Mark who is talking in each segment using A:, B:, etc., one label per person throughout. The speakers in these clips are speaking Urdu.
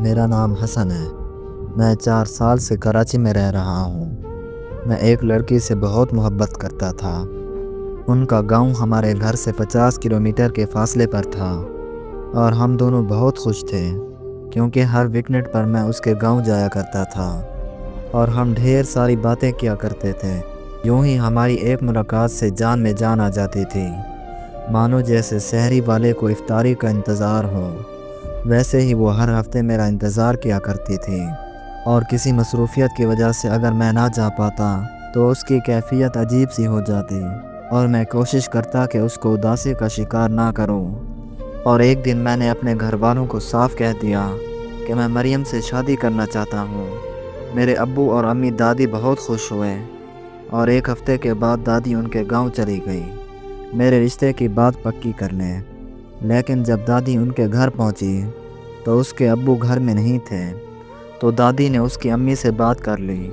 A: میرا نام حسن ہے۔ میں 4 سال سے کراچی میں رہ رہا ہوں۔ میں ایک لڑکی سے بہت محبت کرتا تھا۔ ان کا گاؤں ہمارے گھر سے 50 کلومیٹر کے فاصلے پر تھا اور ہم دونوں بہت خوش تھے کیونکہ ہر ویکنڈ پر میں اس کے گاؤں جایا کرتا تھا اور ہم ڈھیر ساری باتیں کیا کرتے تھے۔ یوں ہی ہماری ایک ملاقات سے جان میں جان آ جاتی تھی، مانو جیسے سحری والے کو افطاری کا انتظار ہو۔ ویسے ہی وہ ہر ہفتے میرا انتظار کیا کرتی تھی اور کسی مصروفیت کی وجہ سے اگر میں نہ جا پاتا تو اس کی کیفیت عجیب سی ہو جاتی اور میں کوشش کرتا کہ اس کو اداسی کا شکار نہ کروں۔ اور ایک دن میں نے اپنے گھر والوں کو صاف کہہ دیا کہ میں مریم سے شادی کرنا چاہتا ہوں۔ میرے ابو اور امی دادی بہت خوش ہوئے اور ایک ہفتے کے بعد دادی ان کے گاؤں چلی گئی میرے رشتے کی بات پکی کرنے۔ لیکن جب دادی ان کے گھر پہنچی تو اس کے ابو گھر میں نہیں تھے، تو دادی نے اس کی امی سے بات کر لی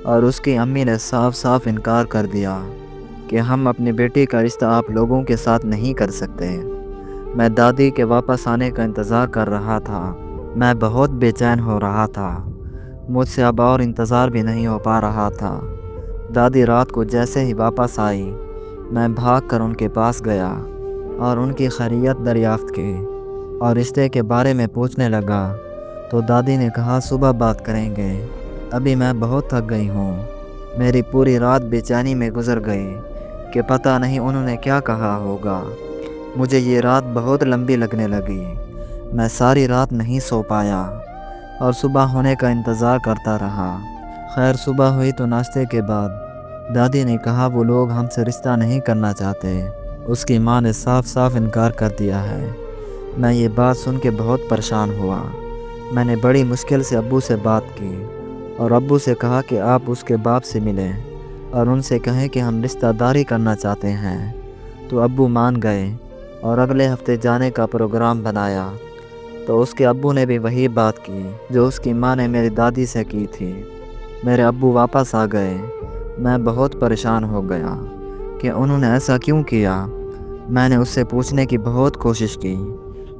A: اور اس کی امی نے صاف صاف انکار کر دیا کہ ہم اپنی بیٹی کا رشتہ آپ لوگوں کے ساتھ نہیں کر سکتے۔ میں دادی کے واپس آنے کا انتظار کر رہا تھا۔ میں بہت بے چین ہو رہا تھا، مجھ سے اب اور انتظار بھی نہیں ہو پا رہا تھا۔ دادی رات کو جیسے ہی واپس آئی، میں بھاگ کر ان کے پاس گیا اور ان کی خیریت دریافت کی اور رشتے کے بارے میں پوچھنے لگا تو دادی نے کہا صبح بات کریں گے، ابھی میں بہت تھک گئی ہوں۔ میری پوری رات بے چینی میں گزر گئی کہ پتہ نہیں انہوں نے کیا کہا ہوگا۔ مجھے یہ رات بہت لمبی لگنے لگی۔ میں ساری رات نہیں سو پایا اور صبح ہونے کا انتظار کرتا رہا۔ خیر صبح ہوئی تو ناشتے کے بعد دادی نے کہا وہ لوگ ہم سے رشتہ نہیں کرنا چاہتے، اس کی ماں نے صاف صاف انکار کر دیا ہے۔ میں یہ بات سن کے بہت پریشان ہوا۔ میں نے بڑی مشکل سے ابو سے بات کی اور ابو سے کہا کہ آپ اس کے باپ سے ملیں اور ان سے کہیں کہ ہم رشتہ داری کرنا چاہتے ہیں، تو ابو مان گئے اور اگلے ہفتے جانے کا پروگرام بنایا۔ تو اس کے ابو نے بھی وہی بات کی جو اس کی ماں نے میری دادی سے کی تھی۔ میرے ابو واپس آ گئے۔ میں بہت پریشان ہو گیا کہ انہوں نے ایسا کیوں کیا۔ میں نے اس سے پوچھنے کی بہت کوشش کی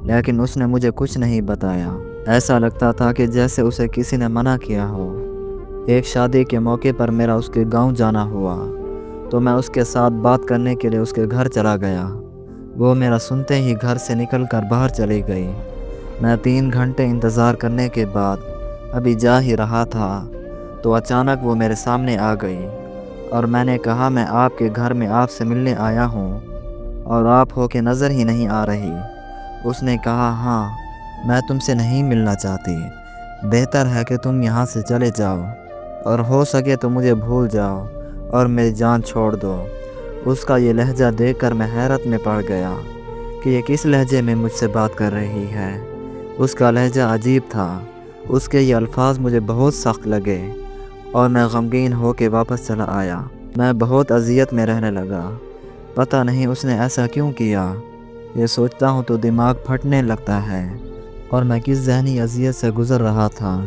A: لیکن اس نے مجھے کچھ نہیں بتایا۔ ایسا لگتا تھا کہ جیسے اسے کسی نے منع کیا ہو۔ ایک شادی کے موقع پر میرا اس کے گاؤں جانا ہوا تو میں اس کے ساتھ بات کرنے کے لیے اس کے گھر چلا گیا۔ وہ میرا سنتے ہی گھر سے نکل کر باہر چلی گئی۔ میں 3 گھنٹے انتظار کرنے کے بعد ابھی جا ہی رہا تھا تو اچانک وہ میرے سامنے آ گئی اور میں نے کہا میں آپ کے گھر میں آپ سے ملنے آیا ہوں اور آپ ہو کے نظر ہی نہیں آ رہی۔ اس نے کہا ہاں، میں تم سے نہیں ملنا چاہتی، بہتر ہے کہ تم یہاں سے چلے جاؤ اور ہو سکے تو مجھے بھول جاؤ اور میری جان چھوڑ دو۔ اس کا یہ لہجہ دیکھ کر میں حیرت میں پڑ گیا کہ یہ کس لہجے میں مجھ سے بات کر رہی ہے۔ اس کا لہجہ عجیب تھا۔ اس کے یہ الفاظ مجھے بہت سخت لگے اور میں غمگین ہو کے واپس چلا آیا۔ میں بہت اذیت میں رہنے لگا۔ پتہ نہیں اس نے ایسا کیوں کیا۔ یہ سوچتا ہوں تو دماغ پھٹنے لگتا ہے اور میں کس ذہنی اذیت سے گزر رہا تھا،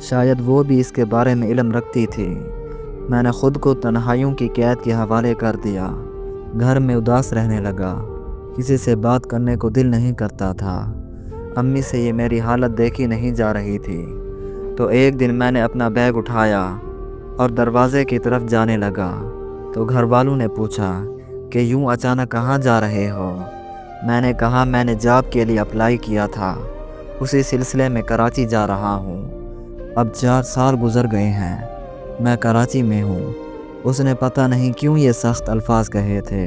A: شاید وہ بھی اس کے بارے میں علم رکھتی تھی۔ میں نے خود کو تنہائیوں کی قید کے حوالے کر دیا۔ گھر میں اداس رہنے لگا، کسی سے بات کرنے کو دل نہیں کرتا تھا۔ امی سے یہ میری حالت دیکھی نہیں جا رہی تھی، تو ایک دن میں نے اپنا بیگ اٹھایا اور دروازے کی طرف جانے لگا تو گھر والوں نے پوچھا کہ یوں اچانک کہاں جا رہے ہو۔ میں نے کہا میں نے جاب کے لیے اپلائی کیا تھا، اسی سلسلے میں کراچی جا رہا ہوں۔ اب 4 سال گزر گئے ہیں، میں کراچی میں ہوں۔ اس نے پتہ نہیں کیوں یہ سخت الفاظ کہے تھے،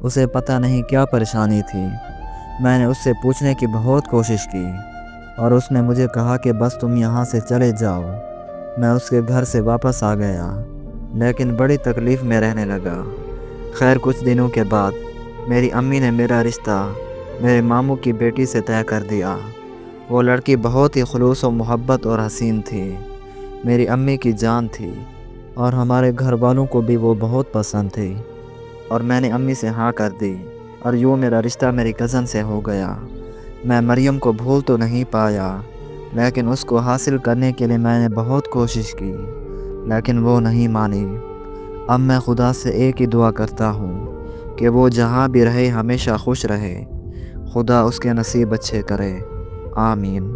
A: اسے پتہ نہیں کیا پریشانی تھی۔ میں نے اس سے پوچھنے کی بہت کوشش کی اور اس نے مجھے کہا کہ بس تم یہاں سے چلے جاؤ۔ میں اس کے گھر سے واپس آ گیا لیکن بڑی تکلیف میں رہنے لگا۔ خیر کچھ دنوں کے بعد میری امی نے میرا رشتہ میرے ماموں کی بیٹی سے طے کر دیا۔ وہ لڑکی بہت ہی خلوص و محبت اور حسین تھی، میری امی کی جان تھی اور ہمارے گھر والوں کو بھی وہ بہت پسند تھی، اور میں نے امی سے ہاں کر دی اور یوں میرا رشتہ میری کزن سے ہو گیا۔ میں مریم کو بھول تو نہیں پایا لیکن اس کو حاصل کرنے کے لیے میں نے بہت کوشش کی لیکن وہ نہیں مانی۔ اب میں خدا سے ایک ہی دعا کرتا ہوں کہ وہ جہاں بھی رہے ہمیشہ خوش رہے، خدا اس کے نصیب اچھے کرے، آمین۔